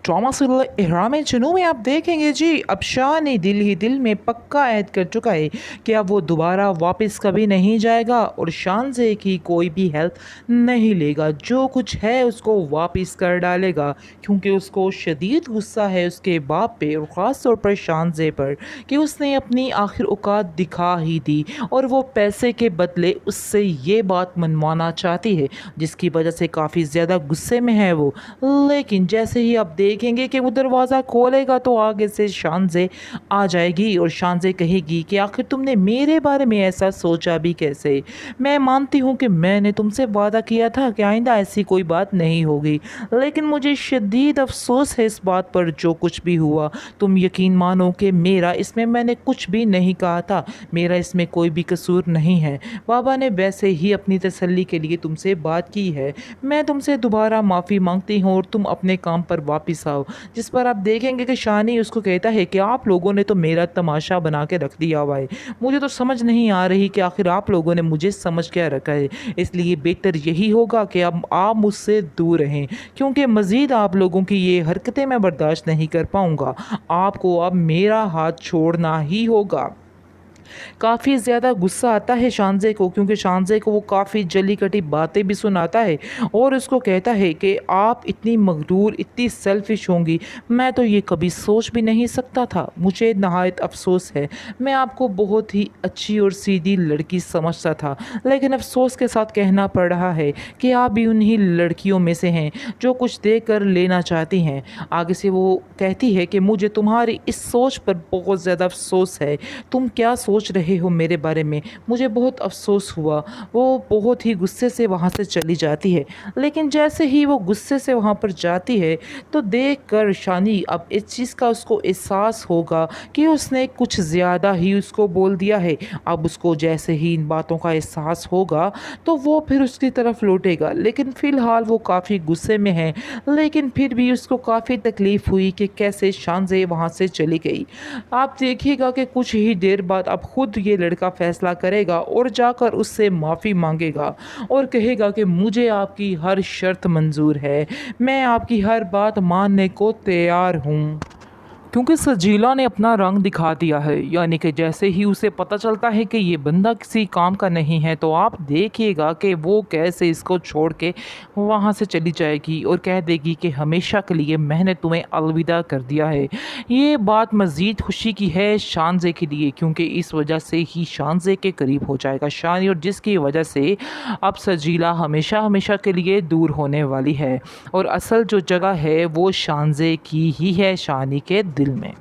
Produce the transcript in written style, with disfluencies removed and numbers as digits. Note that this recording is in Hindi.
ट्रॉमा सीरियल इहराम जुनूं में आप देखेंगे जी, अब शाह ने दिल ही दिल में पक्का ऐद कर चुका है कि अब वो दोबारा वापस कभी नहीं जाएगा और शानज़े की कोई भी हेल्प नहीं लेगा। जो कुछ है उसको वापस कर डालेगा, क्योंकि उसको शदीद गुस्सा है उसके बाप पे और ख़ास तौर पर शानज़े पर कि उसने अपनी आखिर औकात दिखा ही दी और वो पैसे के बदले उससे ये बात मनवाना चाहती है, जिसकी वजह से काफ़ी ज़्यादा गुस्से में है वो। लेकिन जैसे ही आप देखेंगे कि वो दरवाज़ा खोलेगा तो आगे से शानज़े आ जाएगी और शानज़े कहेगी कि आखिर तुमने मेरे बारे में ऐसा सोचा भी कैसे। मैं मानती हूँ कि मैंने तुमसे वादा किया था कि आइंदा ऐसी कोई बात नहीं होगी, लेकिन मुझे शदीद अफसोस है इस बात पर जो कुछ भी हुआ। तुम यकीन मानो कि मैंने कुछ भी नहीं कहा था, मेरा इसमें कोई भी कसूर नहीं है। बाबा ने वैसे ही अपनी तसल्ली के लिए तुमसे बात की है। मैं तुमसे दोबारा माफ़ी मांगती हूँ और तुम अपने काम पर वापस आओ। जिस पर आप देखेंगे कि शानी उसको कहता है कि आप लोगों ने तो मेरा तमाशा बना के रख दिया हुआ है। मुझे तो समझ नहीं आ रही कि आखिर आप लोगों ने मुझे समझ क्या रखा है। इसलिए बेहतर यही होगा कि अब आप मुझसे दूर रहें, क्योंकि मज़ीद आप लोगों की ये हरकतें मैं बर्दाश्त नहीं कर पाऊँगा। आपको अब मेरा हाथ छोड़ना ही होगा। काफ़ी ज़्यादा गुस्सा आता है शानज़े को, क्योंकि शानज़े को वो काफ़ी जली-कटी बातें भी सुनाता है और उसको कहता है कि आप इतनी मगरूर, इतनी सेल्फ़िश होंगी, मैं तो ये कभी सोच भी नहीं सकता था। मुझे नहायत अफ़सोस है, मैं आपको बहुत ही अच्छी और सीधी लड़की समझता था, लेकिन अफ़सोस के साथ कहना पड़ रहा है कि आप भी उन्हीं लड़कियों में से हैं जो कुछ देकर लेना चाहती हैं। आगे से वो कहती है कि मुझे तुम्हारी इस सोच पर बहुत ज़्यादा अफ़सोस है। तुम क्या सोच रहे हो मेरे बारे में? मुझे बहुत अफ़सोस हुआ। वो बहुत ही गुस्से से वहाँ से चली जाती है। लेकिन जैसे ही वो गुस्से से वहाँ पर जाती है, तो देखकर शानी अब इस चीज़ का उसको एहसास होगा कि उसने कुछ ज़्यादा ही उसको बोल दिया है। अब उसको जैसे ही इन बातों का एहसास होगा, तो वो फिर उसकी तरफ लौटेगा। लेकिन फ़िलहाल वो काफ़ी गुस्से में है, लेकिन फिर भी उसको काफ़ी तकलीफ़ हुई कि कैसे शानज़े वहाँ से चली गई। आप देखिएगा कि कुछ ही देर बाद अब खुद ये लड़का फ़ैसला करेगा और जाकर उससे माफ़ी माँगेगा और कहेगा कि मुझे आपकी हर शर्त मंज़ूर है, मैं आपकी हर बात मानने को तैयार हूँ। क्योंकि सजीला ने अपना रंग दिखा दिया है, यानी कि जैसे ही उसे पता चलता है कि ये बंदा किसी काम का नहीं है, तो आप देखिएगा कि वो कैसे इसको छोड़ के वहाँ से चली जाएगी और कह देगी कि हमेशा के लिए मैंने तुम्हें अलविदा कर दिया है। ये बात मज़ीद खुशी की है शानज़े के लिए, क्योंकि इस वजह से ही शानज़े के करीब हो जाएगा शानी, और जिसकी वजह से अब सजीला हमेशा हमेशा के लिए दूर होने वाली है और असल जो जगह है वो शानज़े की ही है शानी के दिल में।